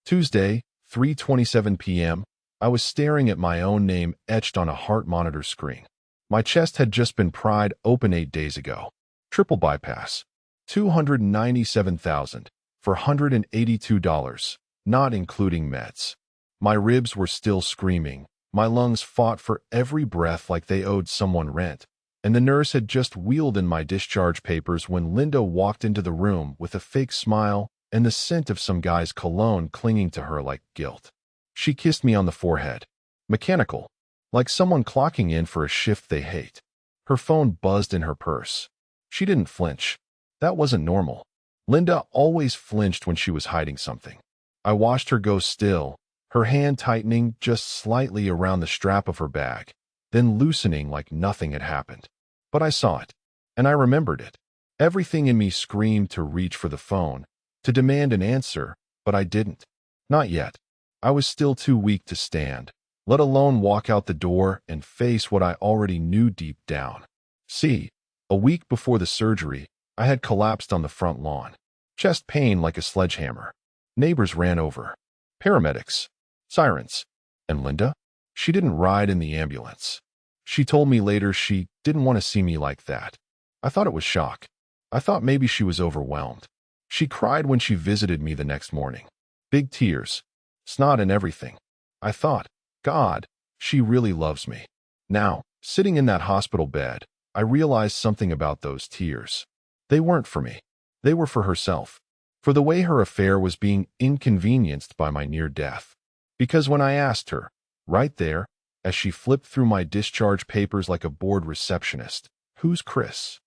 Tuesday, 3:27 p.m. I was staring at my own name etched on a heart monitor screen. My chest had just been pried open 8 days ago. Triple bypass. $297,000 for $182, not including meds. My ribs were still screaming. My lungs fought for every breath like they owed someone rent. And the nurse had just wheeled in my discharge papers when Linda walked into the room with a fake smile and the scent of some guy's cologne clinging to her like guilt. She kissed me on the forehead. Mechanical, like someone clocking in for a shift they hate. Her phone buzzed in her purse. She didn't flinch. That wasn't normal. Linda always flinched when she was hiding something. I watched her go still, her hand tightening just slightly around the strap of her bag, then loosening like nothing had happened. But I saw it, and I remembered it. Everything in me screamed to reach for the phone, to demand an answer, but I didn't. Not yet. I was still too weak to stand, let alone walk out the door and face what I already knew deep down. See, a week before the surgery, I had collapsed on the front lawn. Chest pain like a sledgehammer. Neighbors ran over. Paramedics. Sirens. And Linda? She didn't ride in the ambulance. She told me later she didn't want to see me like that. I thought it was shock. I thought maybe she was overwhelmed. She cried when she visited me the next morning. Big tears. Snot and everything. I thought, God, she really loves me. Now, sitting in that hospital bed, I realized something about those tears. They weren't for me. They were for herself. For the way her affair was being inconvenienced by my near death. Because when I asked her, right there, as she flipped through my discharge papers like a bored receptionist, "Who's Chris?"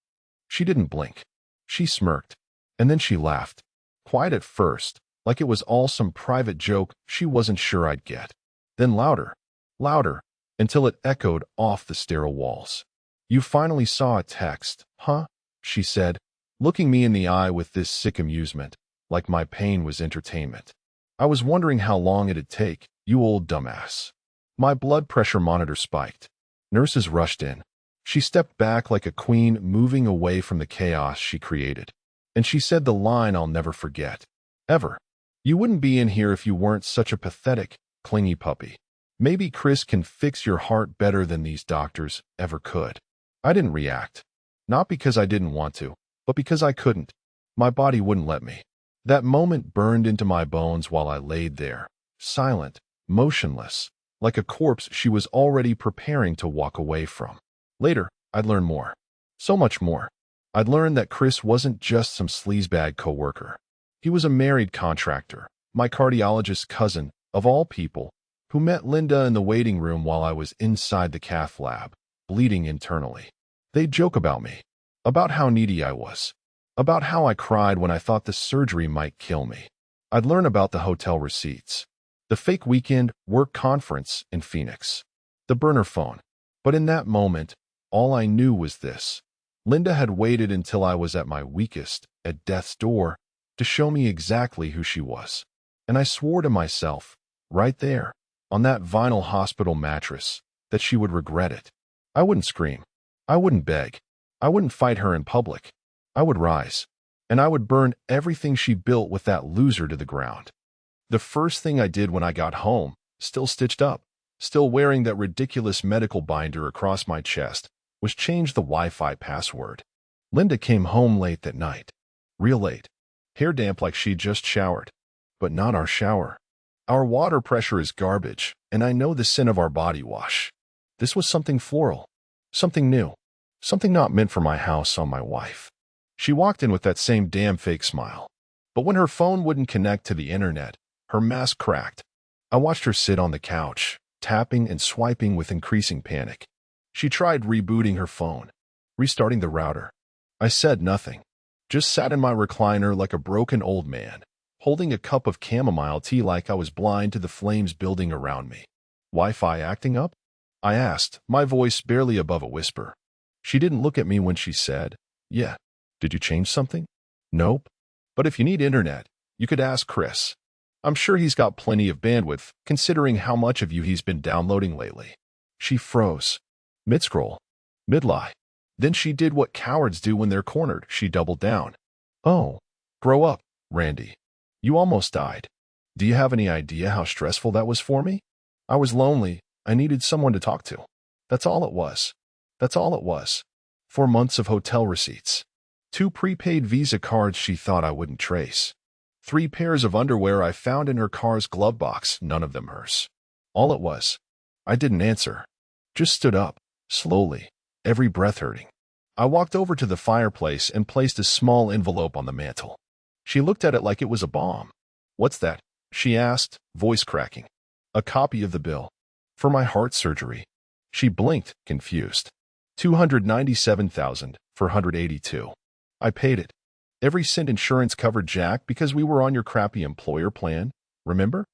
She didn't blink. She smirked, and then she laughed. Quiet at first, like it was all some private joke she wasn't sure I'd get. Then louder, louder, until it echoed off the sterile walls. "You finally saw a text, huh?" she said, looking me in the eye with this sick amusement, like my pain was entertainment. I was wondering how long it'd take, you old dumbass. My blood pressure monitor spiked. Nurses rushed in. She stepped back like a queen moving away from the chaos she created. And she said the line I'll never forget. Ever. "You wouldn't be in here if you weren't such a pathetic, clingy puppy. Maybe Chris can fix your heart better than these doctors ever could." I didn't react. Not because I didn't want to, but because I couldn't. My body wouldn't let me. That moment burned into my bones while I laid there, silent, motionless, like a corpse she was already preparing to walk away from. Later, I'd learn more. So much more. I'd learn that Chris wasn't just some sleazebag coworker. He was a married contractor, my cardiologist's cousin, of all people, who met Linda in the waiting room while I was inside the cath lab, bleeding internally. They'd joke about me, about how needy I was, about how I cried when I thought the surgery might kill me. I'd learn about the hotel receipts, the fake weekend work conference in Phoenix, the burner phone. But in that moment, all I knew was this. Linda had waited until I was at my weakest, at death's door, to show me exactly who she was. And I swore to myself, right there, on that vinyl hospital mattress, that she would regret it. I wouldn't scream. I wouldn't beg. I wouldn't fight her in public. I would rise. And I would burn everything she built with that loser to the ground. The first thing I did when I got home, still stitched up, still wearing that ridiculous medical binder across my chest, was change the Wi-Fi password. Linda came home late that night. Real late. Hair damp like she'd just showered. But not our shower. Our water pressure is garbage, and I know the sin of our body wash. This was something floral. Something new. Something not meant for my house on my wife. She walked in with that same damn fake smile. But when her phone wouldn't connect to the internet, her mask cracked. I watched her sit on the couch, tapping and swiping with increasing panic. She tried rebooting her phone, restarting the router. I said nothing, just sat in my recliner like a broken old man, holding a cup of chamomile tea like I was blind to the flames building around me. "Wi-Fi acting up?" I asked, my voice barely above a whisper. She didn't look at me when she said, "Yeah." "Did you change something?" "Nope. But if you need internet, you could ask Chris. I'm sure he's got plenty of bandwidth, considering how much of you he's been downloading lately." She froze. Mid-scroll. Mid-lie. Then she did what cowards do when they're cornered. She doubled down. "Oh, grow up, Randy. You almost died. Do you have any idea how stressful that was for me? I was lonely. I needed someone to talk to. That's all it was. That's all it was. 4 months of hotel receipts. 2 prepaid Visa cards she thought I wouldn't trace. 3 pairs of underwear I found in her car's glove box, none of them hers. All it was. I didn't answer. Just stood up, slowly, every breath hurting. I walked over to the fireplace and placed a small envelope on the mantel. She looked at it like it was a bomb. "What's that?" she asked, voice cracking. "A copy of the bill. For my heart surgery." She blinked, confused. $297,482. I paid it. Every cent. Insurance covered Jack because we were on your crappy employer plan, remember?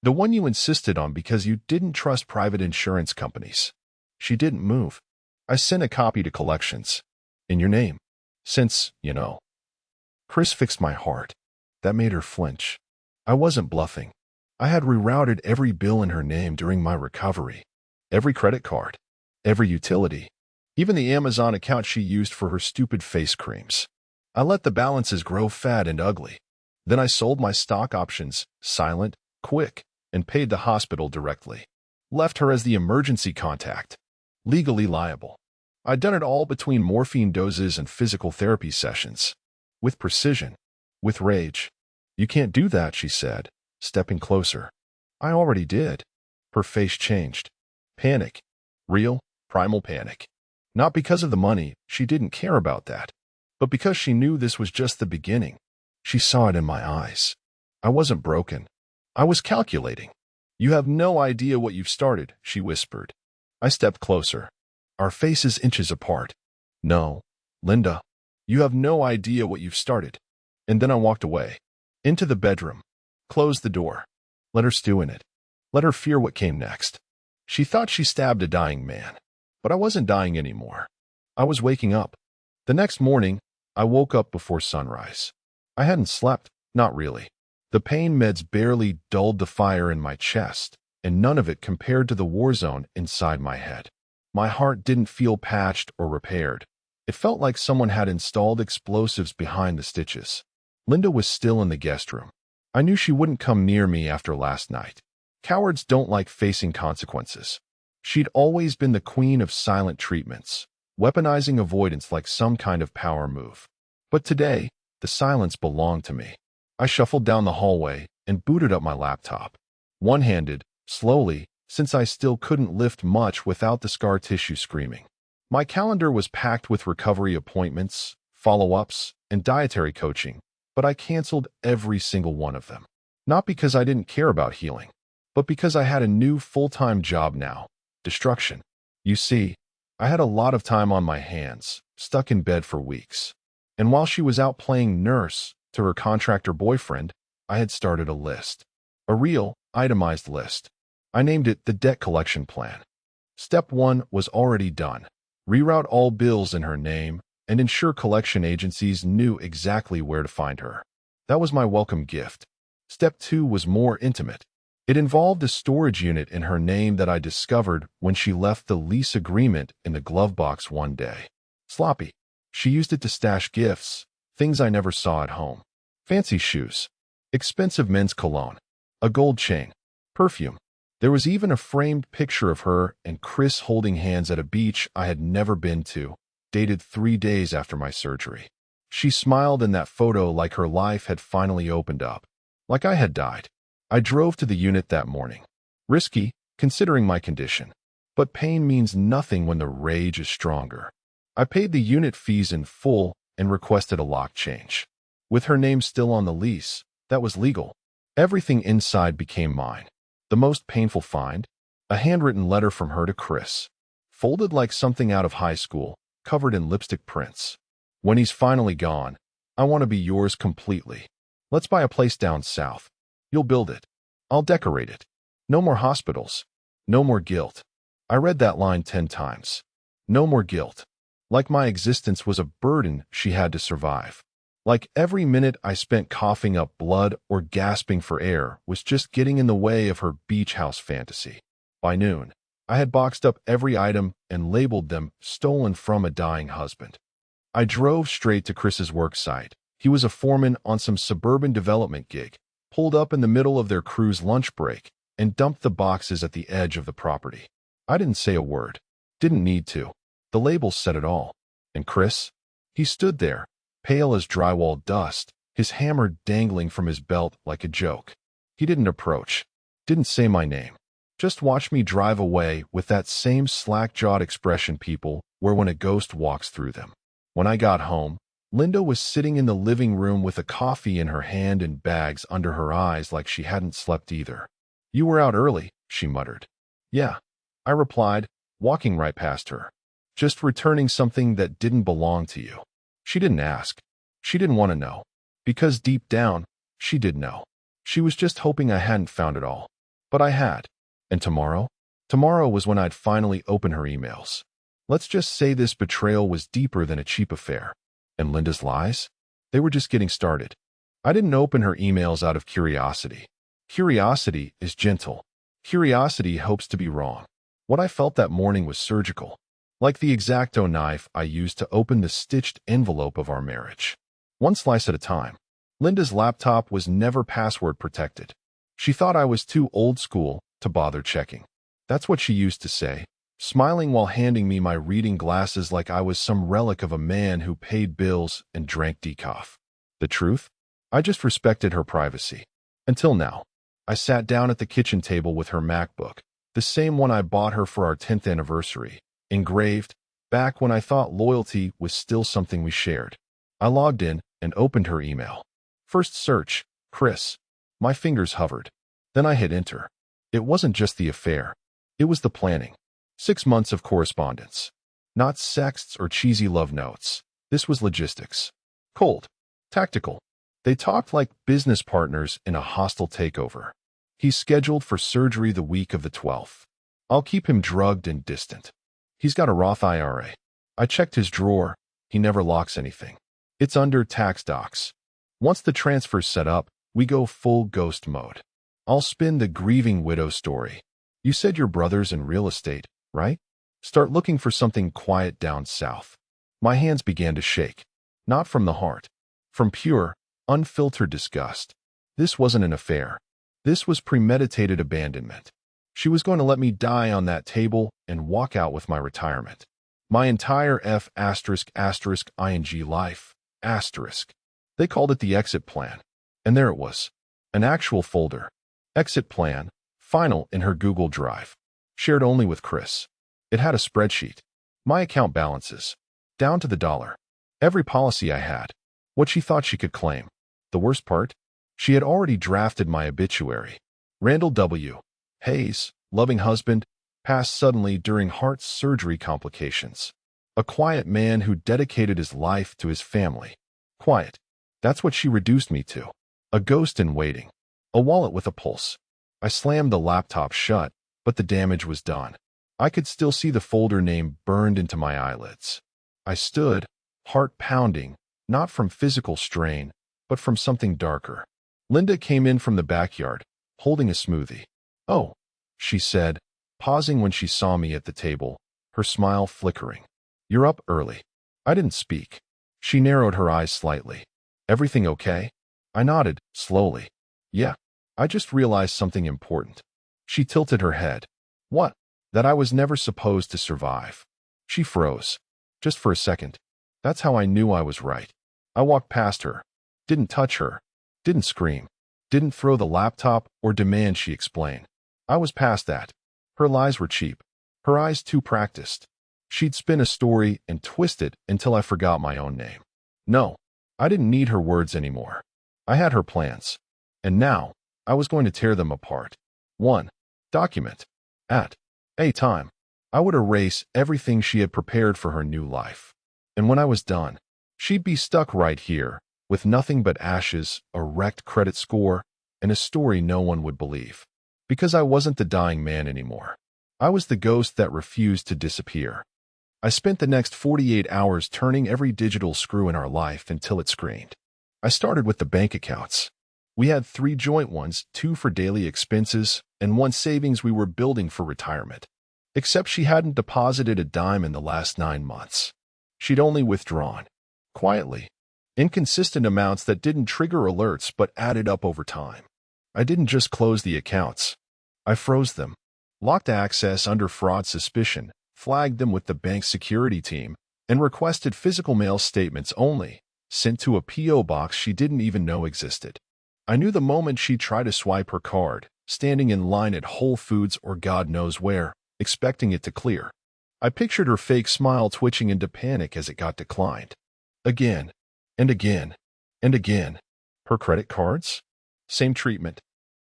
The one you insisted on because you didn't trust private insurance companies. She didn't move. I sent a copy to collections. In your name. Since, you know. Chris fixed my heart. That made her flinch. I wasn't bluffing. I had rerouted every bill in her name during my recovery. Every credit card. Every utility. Even the Amazon account she used for her stupid face creams. I let the balances grow fat and ugly. Then I sold my stock options, silent, quick, and paid the hospital directly. Left her as the emergency contact. Legally liable. I'd done it all between morphine doses and physical therapy sessions. With precision. With rage. "You can't do that," she said, stepping closer. "I already did." Her face changed. Panic. Real, primal panic. Not because of the money, she didn't care about that. But because she knew this was just the beginning. She saw it in my eyes. I wasn't broken. I was calculating. "You have no idea what you've started," she whispered. I stepped closer. Our faces inches apart. "No, Linda, you have no idea what you've started." And then I walked away. Into the bedroom. Closed the door. Let her stew in it. Let her fear what came next. She thought she stabbed a dying man. But I wasn't dying anymore. I was waking up. The next morning, I woke up before sunrise. I hadn't slept, not really. The pain meds barely dulled the fire in my chest, and none of it compared to the war zone inside my head. My heart didn't feel patched or repaired. It felt like someone had installed explosives behind the stitches. Linda was still in the guest room. I knew she wouldn't come near me after last night. Cowards don't like facing consequences. She'd always been the queen of silent treatments, weaponizing avoidance like some kind of power move. But today, the silence belonged to me. I shuffled down the hallway and booted up my laptop. One-handed, slowly, since I still couldn't lift much without the scar tissue screaming. My calendar was packed with recovery appointments, follow-ups, and dietary coaching, but I canceled every single one of them. Not because I didn't care about healing, but because I had a new full-time job now. Destruction. You see, I had a lot of time on my hands, stuck in bed for weeks. And while she was out playing nurse to her contractor boyfriend, I had started a list. A real, itemized list. I named it the debt collection plan. Step 1 was already done. Reroute all bills in her name and ensure collection agencies knew exactly where to find her. That was my welcome gift. Step 2 was more intimate. It involved a storage unit in her name that I discovered when she left the lease agreement in the glove box one day. Sloppy. She used it to stash gifts, things I never saw at home. Fancy shoes. Expensive men's cologne. A gold chain. Perfume. There was even a framed picture of her and Chris holding hands at a beach I had never been to, dated 3 days after my surgery. She smiled in that photo like her life had finally opened up. Like I had died. I drove to the unit that morning. Risky, considering my condition. But pain means nothing when the rage is stronger. I paid the unit fees in full and requested a lock change. With her name still on the lease, that was legal. Everything inside became mine. The most painful find? A handwritten letter from her to Chris. Folded like something out of high school, covered in lipstick prints. "When he's finally gone, I want to be yours completely. Let's buy a place down south. You'll build it. I'll decorate it. No more hospitals. No more guilt." I read that line 10 times. No more guilt. Like my existence was a burden she had to survive. Like every minute I spent coughing up blood or gasping for air was just getting in the way of her beach house fantasy. By noon, I had boxed up every item and labeled them stolen from a dying husband. I drove straight to Chris's work site. He was a foreman on some suburban development gig, pulled up in the middle of their crew's lunch break, and dumped the boxes at the edge of the property. I didn't say a word. Didn't need to. The labels said it all. And Chris? He stood there, pale as drywall dust, his hammer dangling from his belt like a joke. He didn't approach. Didn't say my name. Just watched me drive away with that same slack-jawed expression people wear when a ghost walks through them. When I got home, Linda was sitting in the living room with a coffee in her hand and bags under her eyes like she hadn't slept either. "You were out early," she muttered. "Yeah," I replied, walking right past her. "Just returning something that didn't belong to you." She didn't ask. She didn't want to know. Because deep down, she did know. She was just hoping I hadn't found it all. But I had. And tomorrow? Tomorrow was when I'd finally open her emails. Let's just say this betrayal was deeper than a cheap affair. And Linda's lies? They were just getting started. I didn't open her emails out of curiosity. Curiosity is gentle. Curiosity hopes to be wrong. What I felt that morning was surgical, like the X-Acto knife I used to open the stitched envelope of our marriage. One slice at a time. Linda's laptop was never password protected. She thought I was too old school to bother checking. That's what she used to say, smiling while handing me my reading glasses like I was some relic of a man who paid bills and drank decaf. The truth? I just respected her privacy. Until now. I sat down at the kitchen table with her MacBook, the same one I bought her for our 10th anniversary, engraved, back when I thought loyalty was still something we shared. I logged in and opened her email. First search, Chris. My fingers hovered. Then I hit enter. It wasn't just the affair. It was the planning. 6 months of correspondence. Not sexts or cheesy love notes. This was logistics. Cold. Tactical. They talked like business partners in a hostile takeover. He's scheduled for surgery the week of the 12th. I'll keep him drugged and distant. He's got a Roth IRA. I checked his drawer. He never locks anything. It's under tax docs. Once the transfer's set up, we go full ghost mode. I'll spin the grieving widow story. You said your brother's in real estate, right? Start looking for something quiet down south. My hands began to shake. Not from the heart. From pure, unfiltered disgust. This wasn't an affair. This was premeditated abandonment. She was going to let me die on that table and walk out with my retirement. My entire **ing life, **. They called it the exit plan. And there it was. An actual folder. Exit plan, final in her Google Drive. Shared only with Chris. It had a spreadsheet. My account balances. Down to the dollar. Every policy I had. What she thought she could claim. The worst part? She had already drafted my obituary. Randall W. Hayes, loving husband, passed suddenly during heart surgery complications. A quiet man who dedicated his life to his family. Quiet. That's what she reduced me to. A ghost in waiting. A wallet with a pulse. I slammed the laptop shut, but the damage was done. I could still see the folder name burned into my eyelids. I stood, heart pounding, not from physical strain, but from something darker. Linda came in from the backyard, holding a smoothie. "Oh," she said, pausing when she saw me at the table, her smile flickering. "You're up early." I didn't speak. She narrowed her eyes slightly. "Everything okay?" I nodded, slowly. "Yeah. I just realized something important." She tilted her head. "What?" "That I was never supposed to survive." She froze. Just for a second. That's how I knew I was right. I walked past her. Didn't touch her. Didn't scream. Didn't throw the laptop or demand she explain. I was past that. Her lies were cheap. Her eyes too practiced. She'd spin a story and twist it until I forgot my own name. No, I didn't need her words anymore. I had her plans. And now, I was going to tear them apart. One document. At a time. I would erase everything she had prepared for her new life. And when I was done, she'd be stuck right here, with nothing but ashes, a wrecked credit score, and a story no one would believe. Because I wasn't the dying man anymore. I was the ghost that refused to disappear. I spent the next 48 hours turning every digital screw in our life until it screamed. I started with the bank accounts. We had 3 joint ones, 2 for daily expenses, and 1 savings we were building for retirement. Except she hadn't deposited a dime in the last 9 months. She'd only withdrawn. Quietly. Inconsistent amounts that didn't trigger alerts but added up over time. I didn't just close the accounts. I froze them, locked access under fraud suspicion, flagged them with the bank's security team, and requested physical mail statements only, sent to a P.O. box she didn't even know existed. I knew the moment she tried to swipe her card, standing in line at Whole Foods or God knows where, expecting it to clear. I pictured her fake smile twitching into panic as it got declined. Again, and again, and again. Her credit cards? Same treatment.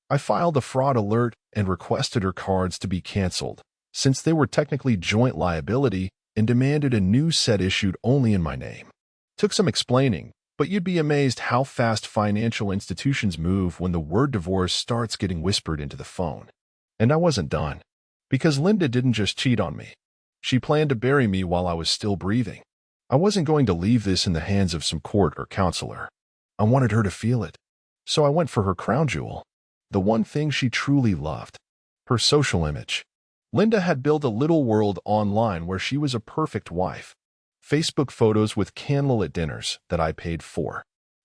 I filed a fraud alert and requested her cards to be canceled, since they were technically joint liability, and demanded a new set issued only in my name. Took some explaining, but you'd be amazed how fast financial institutions move when the word divorce starts getting whispered into the phone. And I wasn't done. Because Linda didn't just cheat on me. She planned to bury me while I was still breathing. I wasn't going to leave this in the hands of some court or counselor. I wanted her to feel it. So I went for her crown jewel. The one thing she truly loved. Her social image. Linda had built a little world online where she was a perfect wife. Facebook photos with candlelit dinners that I paid for.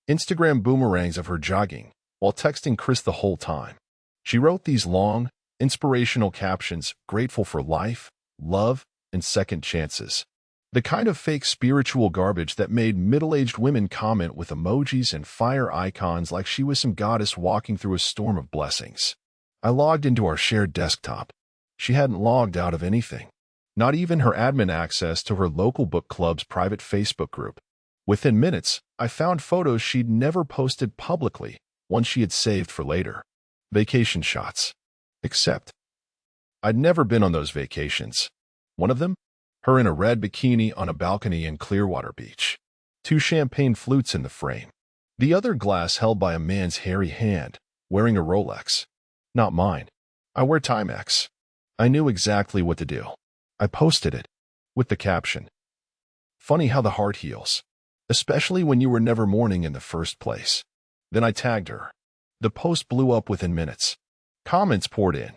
Instagram boomerangs of her jogging, while texting Chris the whole time. She wrote these long, inspirational captions, grateful for life, love, and second chances. The kind of fake spiritual garbage that made middle-aged women comment with emojis and fire icons like she was some goddess walking through a storm of blessings. I logged into our shared desktop. She hadn't logged out of anything. Not even her admin access to her local book club's private Facebook group. Within minutes, I found photos she'd never posted publicly, ones she had saved for later. Vacation shots. Except, I'd never been on those vacations. One of them? Her in a red bikini on a balcony in Clearwater Beach. 2 champagne flutes in the frame. The other glass held by a man's hairy hand, wearing a Rolex. Not mine. I wear Timex. I knew exactly what to do. I posted it, with the caption, "Funny how the heart heals, especially when you were never mourning in the first place." Then I tagged her. The post blew up within minutes. Comments poured in.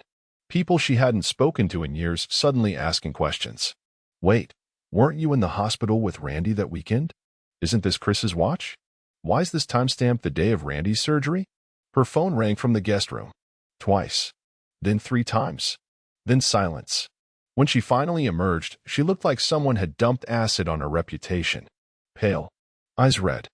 People she hadn't spoken to in years suddenly asking questions. Wait, weren't you in the hospital with Randy that weekend? Isn't this Chris's watch? Why's this timestamp the day of Randy's surgery? Her phone rang from the guest room. Twice. Then 3 times. Then silence. When she finally emerged, she looked like someone had dumped acid on her reputation. Pale. Eyes red.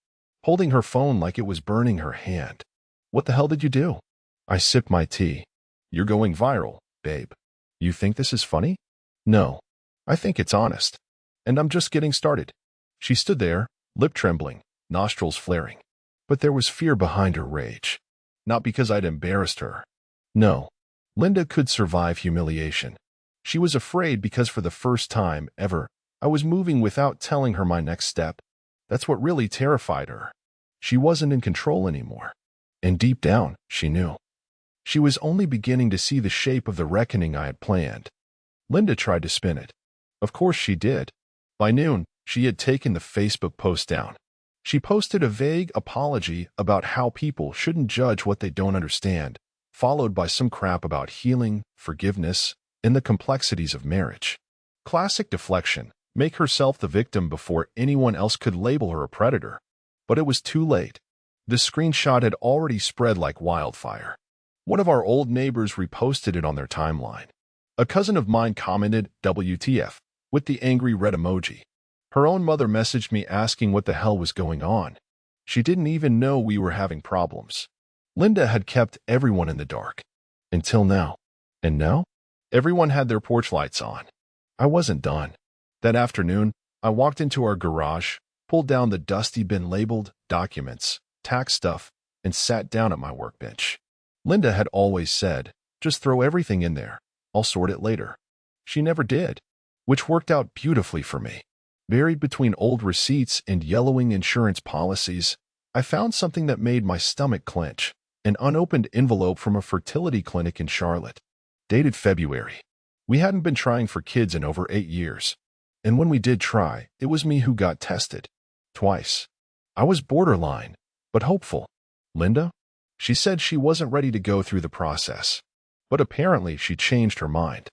Holding her phone like it was burning her hand. What the hell did you do? I sipped my tea. You're going viral, babe. You think this is funny? No. I think it's honest. And I'm just getting started. She stood there, lip trembling, nostrils flaring. But there was fear behind her rage. Not because I'd embarrassed her. No. Linda could survive humiliation. She was afraid because for the first time ever, I was moving without telling her my next step. That's what really terrified her. She wasn't in control anymore. And deep down, she knew. She was only beginning to see the shape of the reckoning I had planned. Linda tried to spin it. Of course she did. By noon, she had taken the Facebook post down. She posted a vague apology about how people shouldn't judge what they don't understand, followed by some crap about healing, forgiveness, and the complexities of marriage. Classic deflection, make herself the victim before anyone else could label her a predator. But it was too late. The screenshot had already spread like wildfire. One of our old neighbors reposted it on their timeline. A cousin of mine commented, WTF, with the angry red emoji. Her own mother messaged me asking what the hell was going on. She didn't even know we were having problems. Linda had kept everyone in the dark. Until now. And now? Everyone had their porch lights on. I wasn't done. That afternoon, I walked into our garage, pulled down the dusty bin labeled documents, tax stuff, and sat down at my workbench. Linda had always said, just throw everything in there. I'll sort it later. She never did, which worked out beautifully for me. Buried between old receipts and yellowing insurance policies, I found something that made my stomach clench, an unopened envelope from a fertility clinic in Charlotte. Dated February. We hadn't been trying for kids in over 8 years. And when we did try, it was me who got tested. Twice. I was borderline, but hopeful. Linda? She said she wasn't ready to go through the process. But apparently she changed her mind.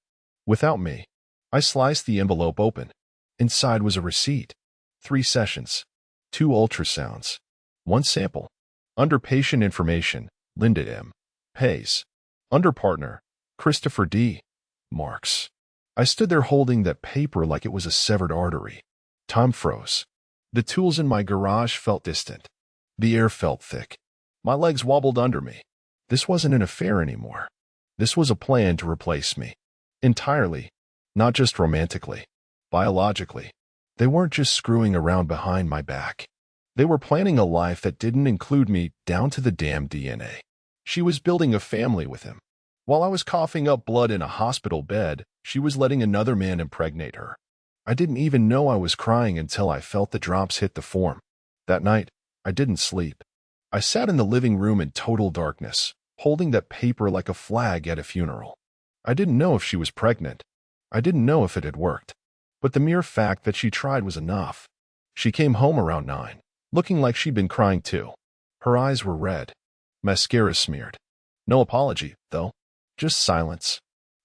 Without me. I sliced the envelope open. Inside was a receipt. 3 sessions. 2 ultrasounds. 1 sample. Under patient information, Linda M. Hayes. Under partner, Christopher D. Marks. I stood there holding that paper like it was a severed artery. Time froze. The tools in my garage felt distant. The air felt thick. My legs wobbled under me. This wasn't an affair anymore. This was a plan to replace me. Entirely. Not just romantically. Biologically. They weren't just screwing around behind my back. They were planning a life that didn't include me down to the damn DNA. She was building a family with him. While I was coughing up blood in a hospital bed, she was letting another man impregnate her. I didn't even know I was crying until I felt the drops hit the form. That night, I didn't sleep. I sat in the living room in total darkness, holding that paper like a flag at a funeral. I didn't know if she was pregnant. I didn't know if it had worked. But the mere fact that she tried was enough. She came home around 9, looking like she'd been crying too. Her eyes were red. Mascara smeared. No apology, though. Just silence.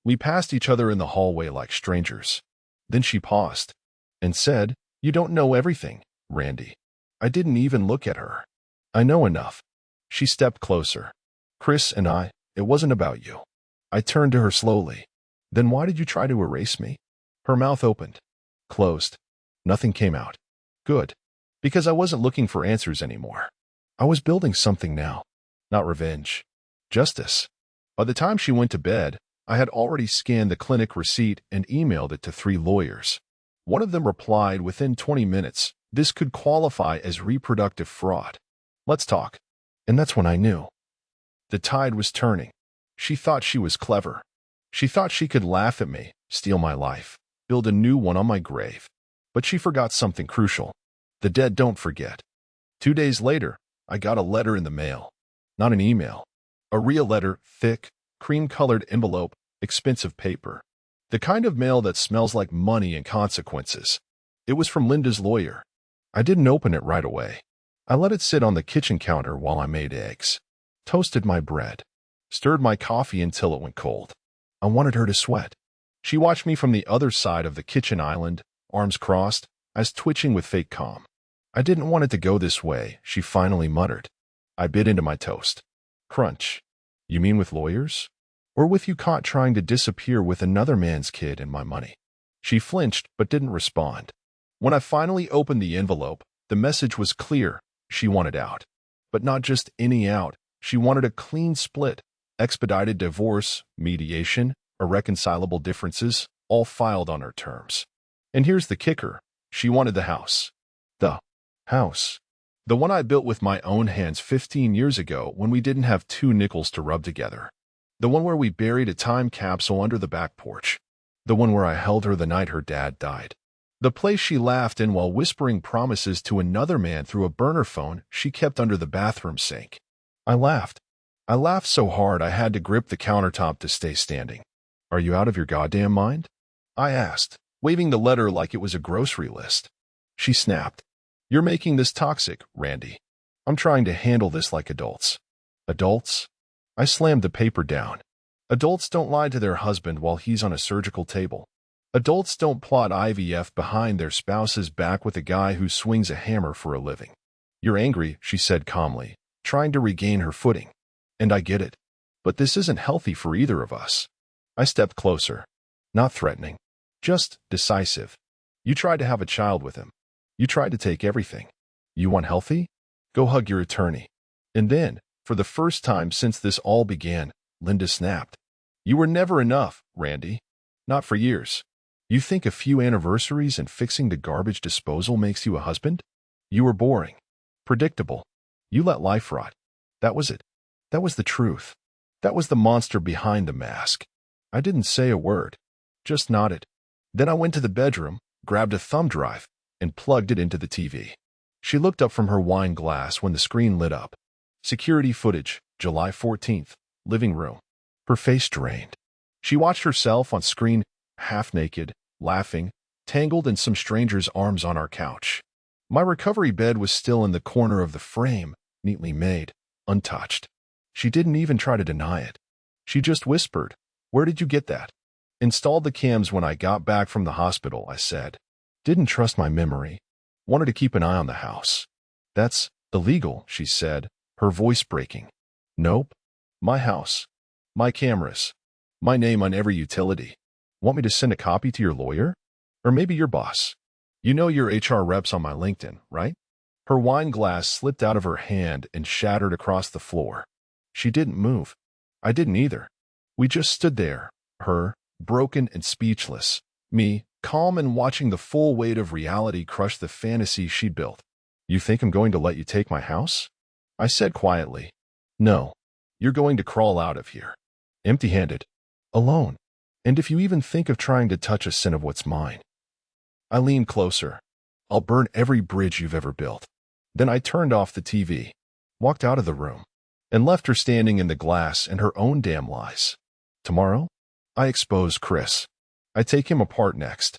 We passed each other in the hallway like strangers. Then she paused and said, "You don't know everything, Randy." I didn't even look at her. "I know enough." She stepped closer. "Chris and it wasn't about you." I turned to her slowly. "Then why did you try to erase me?" Her mouth opened. Closed. Nothing came out. Good. Because I wasn't looking for answers anymore. I was building something now. Not revenge. Justice. By the time she went to bed, I had already scanned the clinic receipt and emailed it to 3 lawyers. One of them replied within 20 minutes, "This could qualify as reproductive fraud. Let's talk." And that's when I knew. The tide was turning. She thought she was clever. She thought she could laugh at me, steal my life, build a new one on my grave. But she forgot something crucial. The dead don't forget. 2 days later, I got a letter in the mail. Not an email. A real letter, thick, cream-colored envelope, expensive paper. The kind of mail that smells like money and consequences. It was from Linda's lawyer. I didn't open it right away. I let it sit on the kitchen counter while I made eggs, toasted my bread, stirred my coffee until it went cold. I wanted her to sweat. She watched me from the other side of the kitchen island, arms crossed, eyes twitching with fake calm. "I didn't want it to go this way," she finally muttered. I bit into my toast. Crunch. "You mean with lawyers? Or with you caught trying to disappear with another man's kid and my money?" She flinched but didn't respond. When I finally opened the envelope, the message was clear. She wanted out. But not just any out. She wanted a clean split, expedited divorce, mediation, irreconcilable differences, all filed on her terms. And here's the kicker. She wanted the house. The house. The one I built with my own hands 15 years ago when we didn't have 2 nickels to rub together. The one where we buried a time capsule under the back porch. The one where I held her the night her dad died. The place she laughed in while whispering promises to another man through a burner phone she kept under the bathroom sink. I laughed. I laughed so hard I had to grip the countertop to stay standing. "Are you out of your goddamn mind?" I asked, waving the letter like it was a grocery list. She snapped. "You're making this toxic, Randy. I'm trying to handle this like adults." Adults? I slammed the paper down. Adults don't lie to their husband while he's on a surgical table. Adults don't plot IVF behind their spouse's back with a guy who swings a hammer for a living. "You're angry," she said calmly, trying to regain her footing. "And I get it. But this isn't healthy for either of us." I stepped closer. Not threatening. Just decisive. "You tried to have a child with him. You tried to take everything. You want healthy? Go hug your attorney." And then, for the first time since this all began, Linda snapped. "You were never enough, Randy. Not for years. You think a few anniversaries and fixing the garbage disposal makes you a husband? You were boring. Predictable. You let life rot. That was it. That was the truth. That was the monster behind the mask." I didn't say a word. Just nodded. Then I went to the bedroom, grabbed a thumb drive, and plugged it into the TV. She looked up from her wine glass when the screen lit up. Security footage, July 14th, living room. Her face drained. She watched herself on screen, half naked, laughing, tangled in some stranger's arms on our couch. My recovery bed was still in the corner of the frame, neatly made, untouched. She didn't even try to deny it. She just whispered, "Where did you get that?" "Installed the cams when I got back from the hospital," I said. Didn't trust my memory. Wanted to keep an eye on the house. "That's illegal," she said, her voice breaking. "Nope. My house. My cameras. My name on every utility. Want me to send a copy to your lawyer? Or maybe your boss? You know your HR rep's on my LinkedIn, right? Her wine glass slipped out of her hand and shattered across the floor. She didn't move. I didn't either. We just stood there, her, broken and speechless, me, calm and watching the full weight of reality crush the fantasy she'd built. You think I'm going to let you take my house? I said quietly. No. You're going to crawl out of here. Empty-handed. Alone. And if you even think of trying to touch a cent of what's mine. I leaned closer. I'll burn every bridge you've ever built. Then I turned off the TV, walked out of the room, and left her standing in the glass and her own damn lies. Tomorrow, I expose Chris. I take him apart next.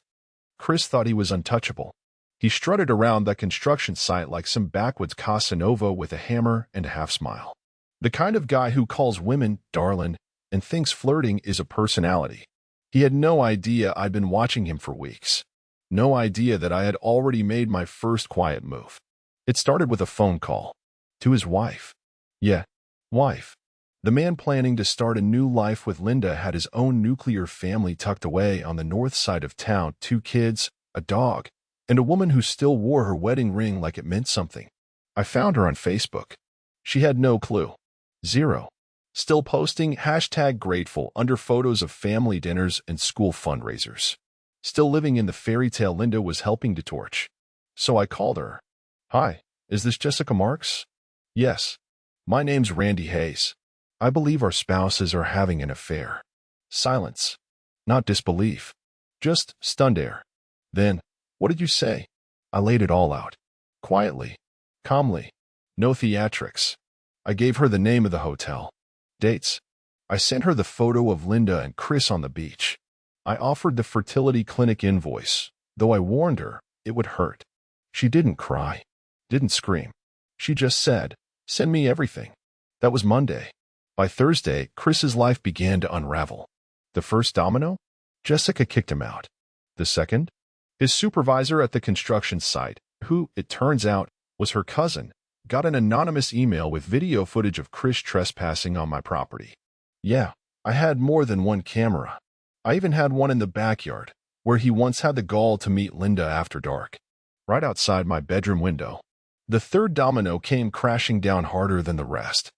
Chris thought he was untouchable. He strutted around that construction site like some backwoods Casanova with a hammer and a half-smile. The kind of guy who calls women darlin' and thinks flirting is a personality. He had no idea I'd been watching him for weeks. No idea that I had already made my first quiet move. It started with a phone call. To his wife. Yeah, wife. The man planning to start a new life with Linda had his own nuclear family tucked away on the north side of town, 2 kids, a dog, and a woman who still wore her wedding ring like it meant something. I found her on Facebook. She had no clue. Zero. Still posting #grateful under photos of family dinners and school fundraisers. Still living in the fairy tale Linda was helping to torch. So I called her. Hi, is this Jessica Marks? Yes. My name's Randy Hayes. I believe our spouses are having an affair. Silence. Not disbelief. Just stunned air. Then, what did you say? I laid it all out. Quietly. Calmly. No theatrics. I gave her the name of the hotel. Dates. I sent her the photo of Linda and Chris on the beach. I offered the fertility clinic invoice, though I warned her it would hurt. She didn't cry. Didn't scream. She just said, send me everything. That was Monday. By Thursday, Chris's life began to unravel. The first domino? Jessica kicked him out. The second? His supervisor at the construction site, who, it turns out, was her cousin, got an anonymous email with video footage of Chris trespassing on my property. Yeah, I had more than one camera. I even had one in the backyard, where he once had the gall to meet Linda after dark, right outside my bedroom window. The third domino came crashing down harder than the rest.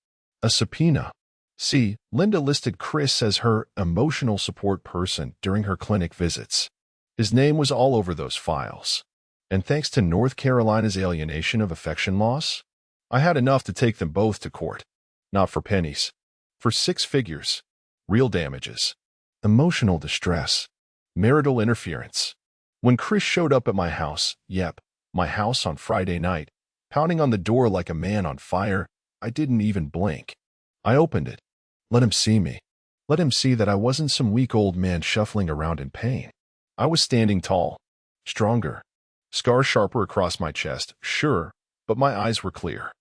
A subpoena. See, Linda listed Chris as her emotional support person during her clinic visits. His name was all over those files. And thanks to North Carolina's alienation of affection laws, I had enough to take them both to court. Not for pennies. For 6 figures. Real damages. Emotional distress. Marital interference. When Chris showed up at my house, my house on Friday night, pounding on the door like a man on fire, I didn't even blink. I opened it. Let him see me. Let him see that I wasn't some weak old man shuffling around in pain. I was standing tall. Stronger. Scars sharper across my chest, sure, but my eyes were clear.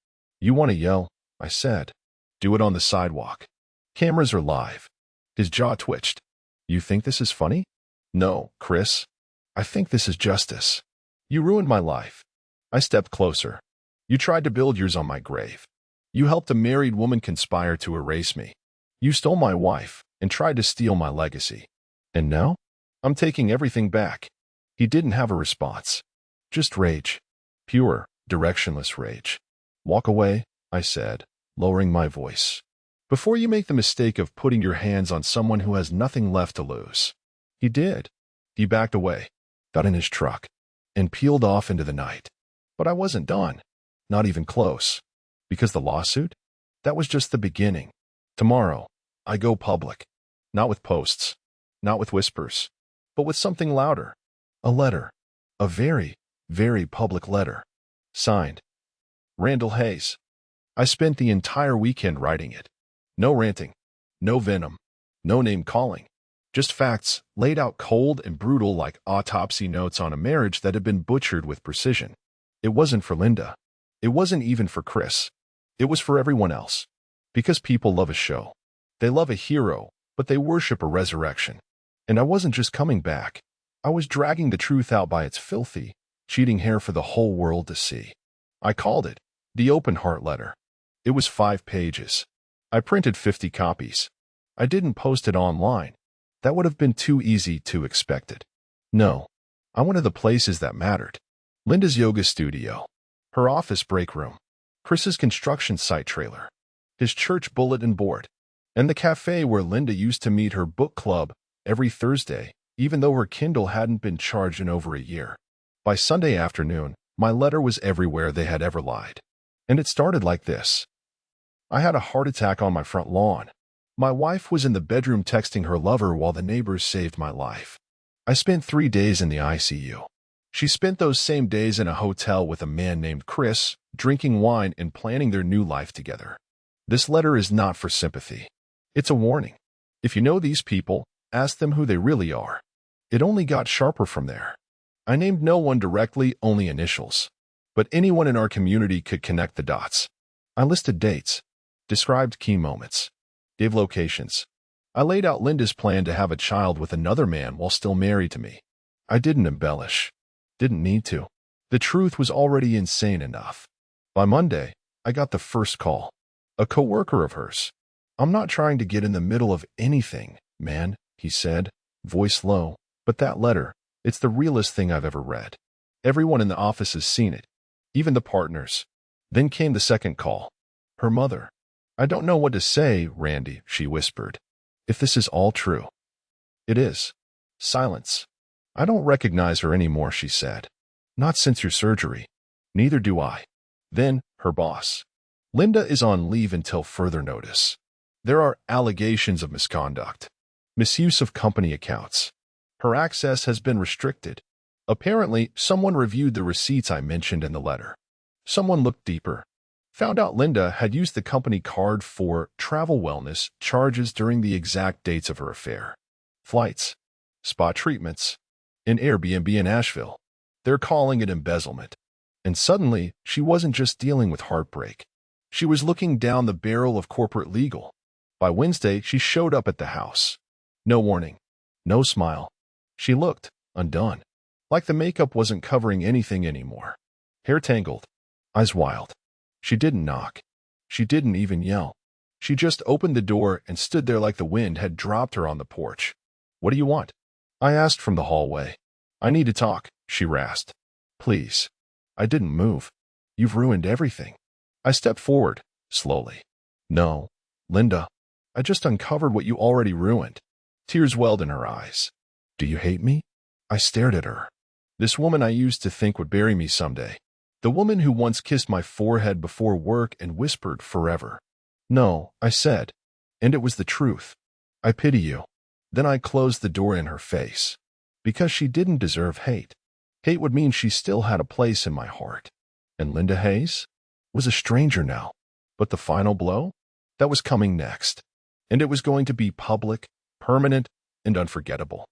You want to yell? I said. Do it on the sidewalk. Cameras are live. His jaw twitched. You think this is funny? No, Chris. I think this is justice. You ruined my life. I stepped closer. You tried to build yours on my grave. You helped a married woman conspire to erase me. You stole my wife and tried to steal my legacy. And now? I'm taking everything back. He didn't have a response. Just rage. Pure, directionless rage. Walk away, I said, lowering my voice. Before you make the mistake of putting your hands on someone who has nothing left to lose. He did. He backed away, got in his truck, and peeled off into the night. But I wasn't done. Not even close. Because the lawsuit? That was just the beginning. Tomorrow, I go public. Not with posts. Not with whispers. But with something louder. A letter. A very, very public letter. Signed. Randall Hayes. I spent the entire weekend writing it. No ranting. No venom. No name-calling. Just facts laid out cold and brutal like autopsy notes on a marriage that had been butchered with precision. It wasn't for Linda. It wasn't even for Chris. It was for everyone else. Because people love a show. They love a hero, but they worship a resurrection. And I wasn't just coming back. I was dragging the truth out by its filthy, cheating hair for the whole world to see. I called it the open heart letter. It was 5 pages. I printed 50 copies. I didn't post it online. That would have been too easy to expect it. No, I went to the places that mattered. Linda's yoga studio, her office break room, Chris's construction site trailer, his church bulletin board, and the cafe where Linda used to meet her book club every Thursday, even though her Kindle hadn't been charged in over a year. By Sunday afternoon, my letter was everywhere they had ever lied. And it started like this. I had a heart attack on my front lawn. My wife was in the bedroom texting her lover while the neighbors saved my life. I spent 3 days in the ICU. She spent those same days in a hotel with a man named Chris, drinking wine and planning their new life together. This letter is not for sympathy. It's a warning. If you know these people, ask them who they really are. It only got sharper from there. I named no one directly, only initials. But anyone in our community could connect the dots. I listed dates, described key moments, gave locations. I laid out Linda's plan to have a child with another man while still married to me. I didn't embellish. Didn't need to. The truth was already insane enough. By Monday, I got the first call. A coworker of hers. I'm not trying to get in the middle of anything, man, he said, voice low. But that letter, it's the realest thing I've ever read. Everyone in the office has seen it. Even the partners. Then came the second call. Her mother. I don't know what to say, Randy, she whispered. If this is all true. It is. Silence. I don't recognize her anymore, she said. Not since your surgery. Neither do I. Then, her boss. Linda is on leave until further notice. There are allegations of misconduct. Misuse of company accounts. Her access has been restricted. Apparently, someone reviewed the receipts I mentioned in the letter. Someone looked deeper. Found out Linda had used the company card for travel wellness charges during the exact dates of her affair. Flights, spa treatments, an Airbnb in Asheville. They're calling it embezzlement. And suddenly, she wasn't just dealing with heartbreak. She was looking down the barrel of corporate legal. By Wednesday, she showed up at the house. No warning. No smile. She looked undone. Like the makeup wasn't covering anything anymore. Hair tangled. Eyes wild. She didn't knock. She didn't even yell. She just opened the door and stood there like the wind had dropped her on the porch. What do you want? I asked from the hallway. I need to talk, she rasped. Please. I didn't move. You've ruined everything. I stepped forward, slowly. No, Linda. I just uncovered what you already ruined. Tears welled in her eyes. Do you hate me? I stared at her. This woman I used to think would bury me someday. The woman who once kissed my forehead before work and whispered forever. No, I said. And it was the truth. I pity you. Then I closed the door in her face. Because she didn't deserve hate. Hate would mean she still had a place in my heart. And Linda Hayes was a stranger now. But the final blow? That was coming next. And it was going to be public, permanent, and unforgettable.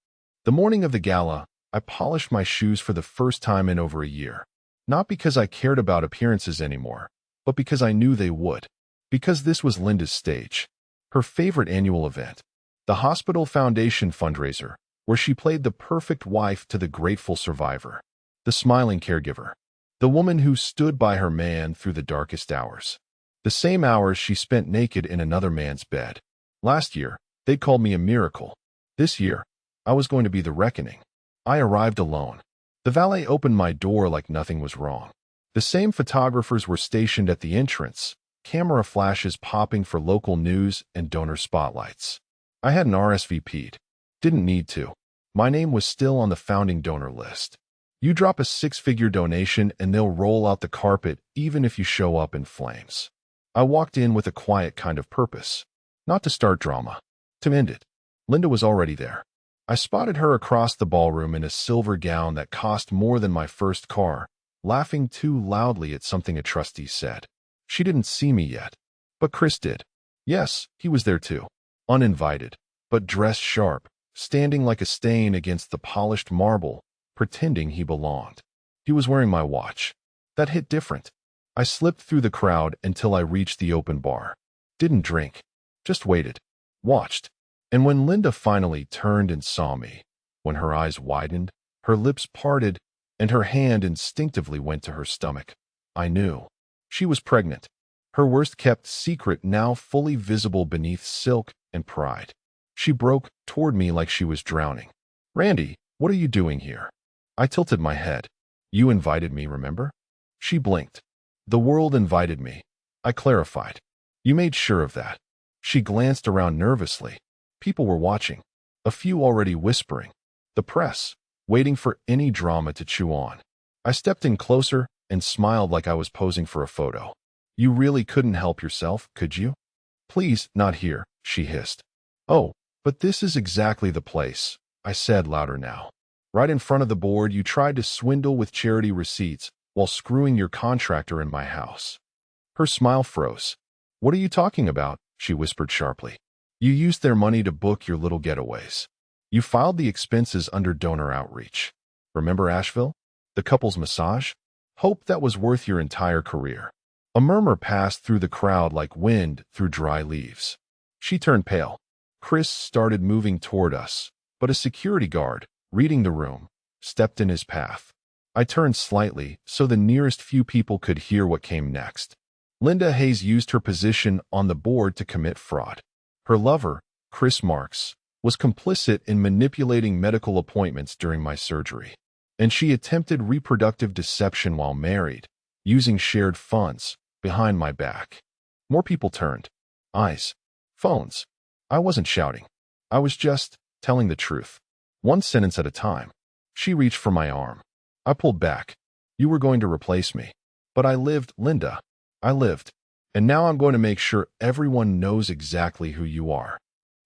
The morning of the gala, I polished my shoes for the first time in over a year. Not because I cared about appearances anymore, but because I knew they would. Because this was Linda's stage. Her favorite annual event. The Hospital Foundation fundraiser, where she played the perfect wife to the grateful survivor. The smiling caregiver. The woman who stood by her man through the darkest hours. The same hours she spent naked in another man's bed. Last year, they called me a miracle. This year, I was going to be the reckoning. I arrived alone. The valet opened my door like nothing was wrong. The same photographers were stationed at the entrance, camera flashes popping for local news and donor spotlights. I hadn't RSVP'd. Didn't need to. My name was still on the founding donor list. You drop a 6-figure donation and they'll roll out the carpet even if you show up in flames. I walked in with a quiet kind of purpose. Not to start drama. To end it. Linda was already there. I spotted her across the ballroom in a silver gown that cost more than my first car, laughing too loudly at something a trustee said. She didn't see me yet. But Chris did. Yes, he was there too. Uninvited, but dressed sharp, standing like a stain against the polished marble, pretending he belonged. He was wearing my watch. That hit different. I slipped through the crowd until I reached the open bar. Didn't drink. Just waited. Watched. And when Linda finally turned and saw me, when her eyes widened, her lips parted, and her hand instinctively went to her stomach, I knew. She was pregnant. her worst-kept secret now fully visible beneath silk and pride. She broke toward me like she was drowning. "Randy, what are you doing here?" I tilted my head. "You invited me, remember?" She blinked. "The world invited me," I clarified. "You made sure of that." She glanced around nervously. People were watching, a few already whispering. The press, waiting for any drama to chew on. I stepped in closer and smiled like I was posing for a photo. "You really couldn't help yourself, could you?" "Please, not here," she hissed. "Oh, but this is exactly the place," I said louder now. "Right in front of the board you tried to swindle with charity receipts while screwing your contractor in my house." Her smile froze. "What are you talking about?" she whispered sharply. "You used their money to book your little getaways. You filed the expenses under donor outreach. Remember Asheville? The couple's massage? Hope that was worth your entire career." A murmur passed through the crowd like wind through dry leaves. She turned pale. Chris started moving toward us, but a security guard, reading the room, stepped in his path. I turned slightly so the nearest few people could hear what came next. Linda Hayes used her position on the board to commit fraud. Her lover, Chris Marks, was complicit in manipulating medical appointments during my surgery. And she attempted reproductive deception while married, using shared funds, behind my back. More people turned. Eyes. Phones. I wasn't shouting. I was just telling the truth. One sentence at a time. She reached for my arm. I pulled back. "You were going to replace me. But I lived, Linda. I lived. And now I'm going to make sure everyone knows exactly who you are."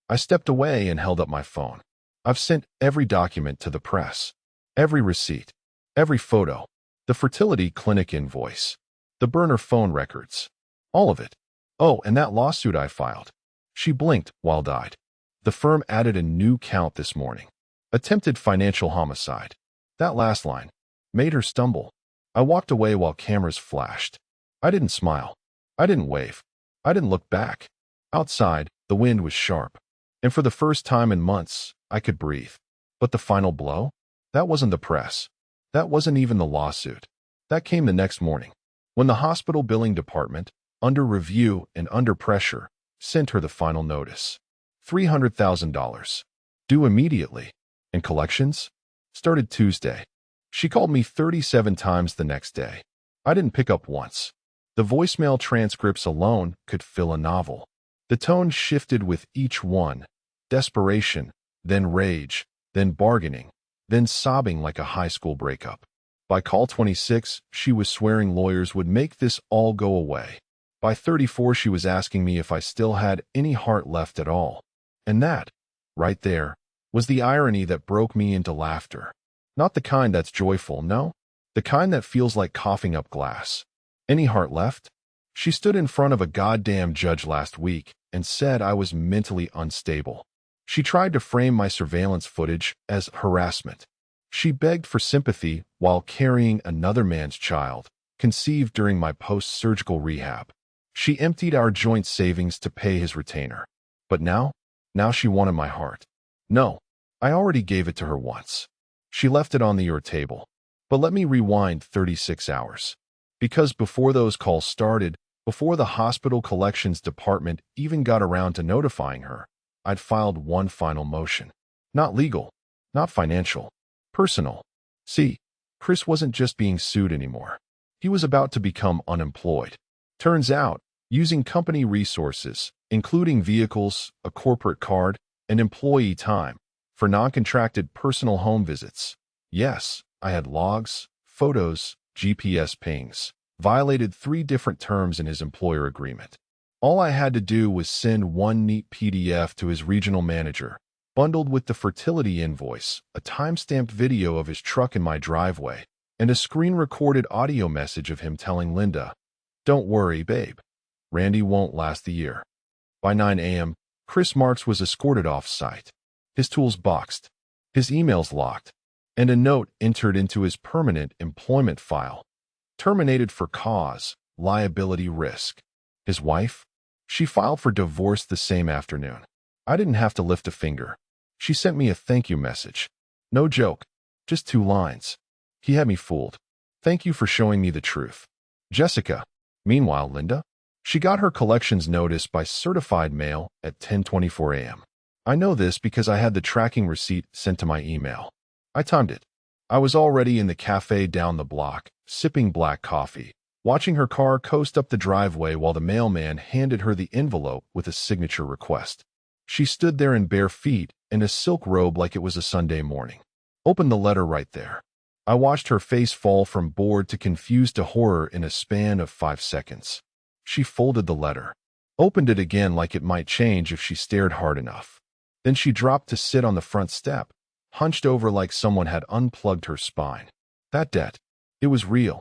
I stepped away and held up my phone. "I've sent every document to the press. Every receipt. Every photo. The fertility clinic invoice. The burner phone records. All of it. Oh, and that lawsuit I filed." She blinked, wild-eyed. "The firm added a new count this morning. Attempted financial homicide." That last line made her stumble. I walked away while cameras flashed. I didn't smile. I didn't wave. I didn't look back. Outside, the wind was sharp. And for the first time in months, I could breathe. But the final blow? That wasn't the press. That wasn't even the lawsuit. That came the next morning, when the hospital billing department, under review and under pressure, sent her the final notice. $300,000. Due immediately. And collections? Started Tuesday. She called me 37 times the next day. I didn't pick up once. The voicemail transcripts alone could fill a novel. The tone shifted with each one. Desperation, then rage, then bargaining, then sobbing like a high school breakup. By call 26, she was swearing lawyers would make this all go away. By 34, she was asking me if I still had any heart left at all. And that, right there, was the irony that broke me into laughter. Not the kind that's joyful, no. The kind that feels like coughing up glass. Any heart left? She stood in front of a goddamn judge last week and said I was mentally unstable. She tried to frame my surveillance footage as harassment. She begged for sympathy while carrying another man's child, conceived during my post-surgical rehab. She emptied our joint savings to pay his retainer. But now she wanted my heart. No, I already gave it to her once. She left it on your table. But let me rewind 36 hours. Because before those calls started, before the hospital collections department even got around to notifying her, I'd filed one final motion. Not legal, not financial, personal. See, Chris wasn't just being sued anymore. He was about to become unemployed. Turns out, using company resources, including vehicles, a corporate card, and employee time, for non-contracted personal home visits. Yes, I had logs, photos, GPS pings, violated 3 different terms in his employer agreement. All I had to do was send one neat PDF to his regional manager, bundled with the fertility invoice, a time-stamped video of his truck in my driveway, and a screen-recorded audio message of him telling Linda, "Don't worry, babe. Randy won't last the year." By 9 a.m., Chris Marks was escorted off-site, his tools boxed, his emails locked, and a note entered into his permanent employment file. Terminated for cause, liability risk. His wife? She filed for divorce the same afternoon. I didn't have to lift a finger. She sent me a thank you message. No joke, just 2 lines. He had me fooled. "Thank you for showing me the truth. Jessica." Meanwhile, Linda? She got her collections notice by certified mail at 10:24 a.m. I know this because I had the tracking receipt sent to my email. I timed it. I was already in the cafe down the block, sipping black coffee, watching her car coast up the driveway while the mailman handed her the envelope with a signature request. She stood there in bare feet, in a silk robe like it was a Sunday morning. Opened the letter right there. I watched her face fall from bored to confused to horror in a span of 5 seconds. She folded the letter, opened it again like it might change if she stared hard enough. Then she dropped to sit on the front step, hunched over like someone had unplugged her spine. That debt, it was real.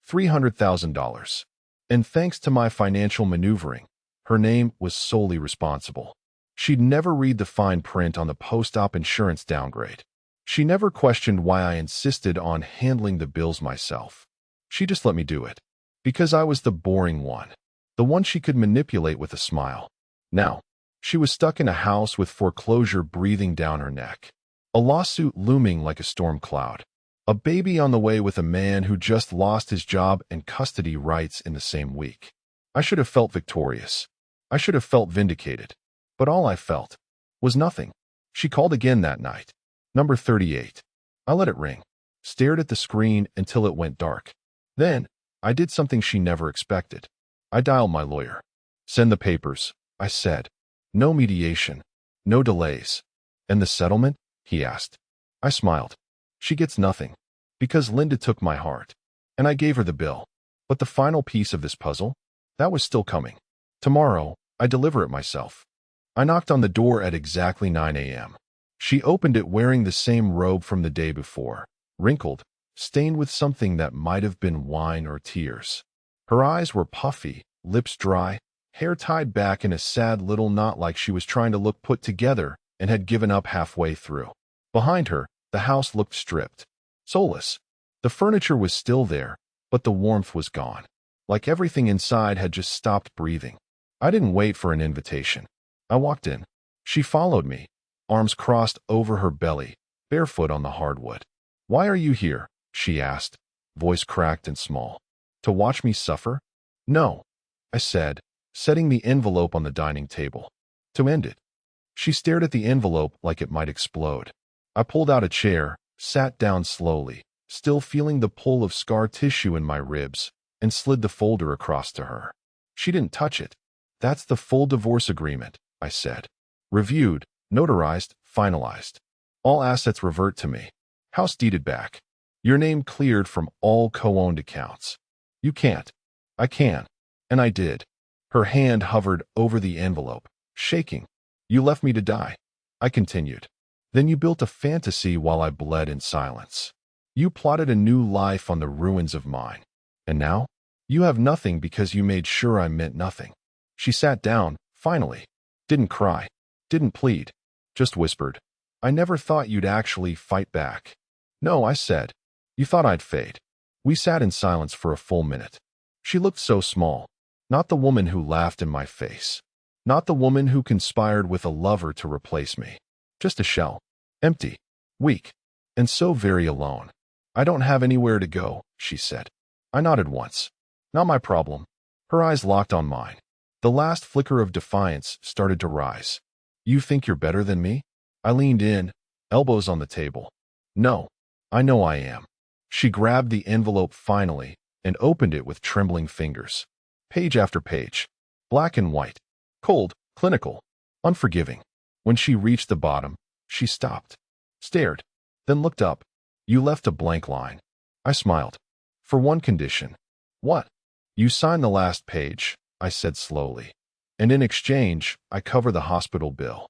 $300,000. And thanks to my financial maneuvering, her name was solely responsible. She'd never read the fine print on the post-op insurance downgrade. She never questioned why I insisted on handling the bills myself. She just let me do it. Because I was the boring one. The one she could manipulate with a smile. Now, she was stuck in a house with foreclosure breathing down her neck. A lawsuit looming like a storm cloud. A baby on the way with a man who just lost his job and custody rights in the same week. I should have felt victorious. I should have felt vindicated. But all I felt was nothing. She called again that night. Number 38. I let it ring. Stared at the screen until it went dark. Then, I did something she never expected. I dialed my lawyer. Send the papers, I said. No mediation. No delays. And the settlement? He asked. I smiled. She gets nothing. Because Linda took my heart. And I gave her the bill. But the final piece of this puzzle? That was still coming. Tomorrow, I deliver it myself. I knocked on the door at exactly 9 a.m. She opened it wearing the same robe from the day before, wrinkled, stained with something that might have been wine or tears. Her eyes were puffy, lips dry, hair tied back in a sad little knot like she was trying to look put together and had given up halfway through. Behind her, the house looked stripped, soulless. The furniture was still there, but the warmth was gone. Like everything inside had just stopped breathing. I didn't wait for an invitation. I walked in. She followed me, arms crossed over her belly, barefoot on the hardwood. Why are you here? She asked, voice cracked and small. To watch me suffer? No, I said, setting the envelope on the dining table. To end it. She stared at the envelope like it might explode. I pulled out a chair, sat down slowly, still feeling the pull of scar tissue in my ribs, and slid the folder across to her. She didn't touch it. That's the full divorce agreement, I said. Reviewed, notarized, finalized. All assets revert to me. House deeded back. Your name cleared from all co-owned accounts. You can't. I can. And I did. Her hand hovered over the envelope, shaking. You left me to die. I continued. Then you built a fantasy while I bled in silence. You plotted a new life on the ruins of mine. And now? You have nothing because you made sure I meant nothing. She sat down, finally. Didn't cry. Didn't plead. Just whispered. I never thought you'd actually fight back. No, I said. You thought I'd fade. We sat in silence for a full minute. She looked so small. Not the woman who laughed in my face. Not the woman who conspired with a lover to replace me. Just a shell. Empty. Weak. And so very alone. I don't have anywhere to go, she said. I nodded once. Not my problem. Her eyes locked on mine. The last flicker of defiance started to rise. You think you're better than me? I leaned in, elbows on the table. No. I know I am. She grabbed the envelope finally and opened it with trembling fingers. Page after page. Black and white. Cold, clinical, unforgiving. When she reached the bottom, she stopped, stared, then looked up. You left a blank line. I smiled. For one condition. What? You sign the last page, I said slowly. And in exchange, I cover the hospital bill.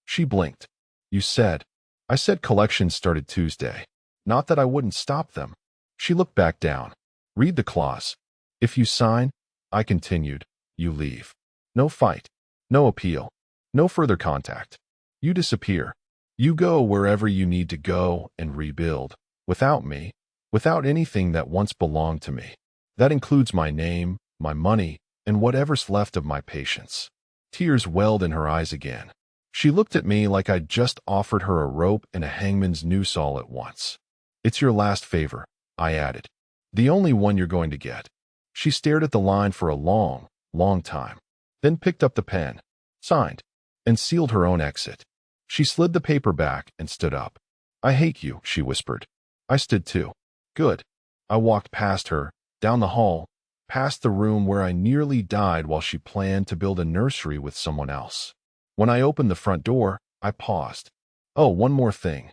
She blinked. You said. I said collections started Tuesday. Not that I wouldn't stop them. She looked back down. Read the clause. If you sign, I continued, you leave. No fight. No appeal. No further contact. You disappear. You go wherever you need to go and rebuild. Without me. Without anything that once belonged to me. That includes my name, my money, and whatever's left of my patience. Tears welled in her eyes again. She looked at me like I'd just offered her a rope and a hangman's noose all at once. It's your last favor, I added. The only one you're going to get. She stared at the line for a long, long time. Then picked up the pen, signed, and sealed her own exit. She slid the paper back and stood up. I hate you, she whispered. I stood too. Good. I walked past her, down the hall, past the room where I nearly died while she planned to build a nursery with someone else. When I opened the front door, I paused. Oh, one more thing.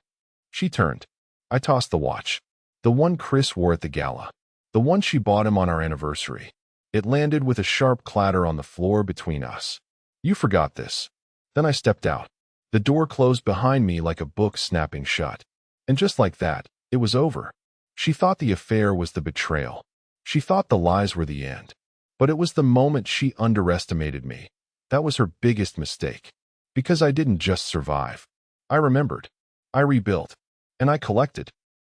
She turned. I tossed the watch. The one Chris wore at the gala. The one she bought him on our anniversary. It landed with a sharp clatter on the floor between us. You forgot this. Then I stepped out. The door closed behind me like a book snapping shut. And just like that, it was over. She thought the affair was the betrayal. She thought the lies were the end. But it was the moment she underestimated me. That was her biggest mistake. Because I didn't just survive. I remembered. I rebuilt. And I collected.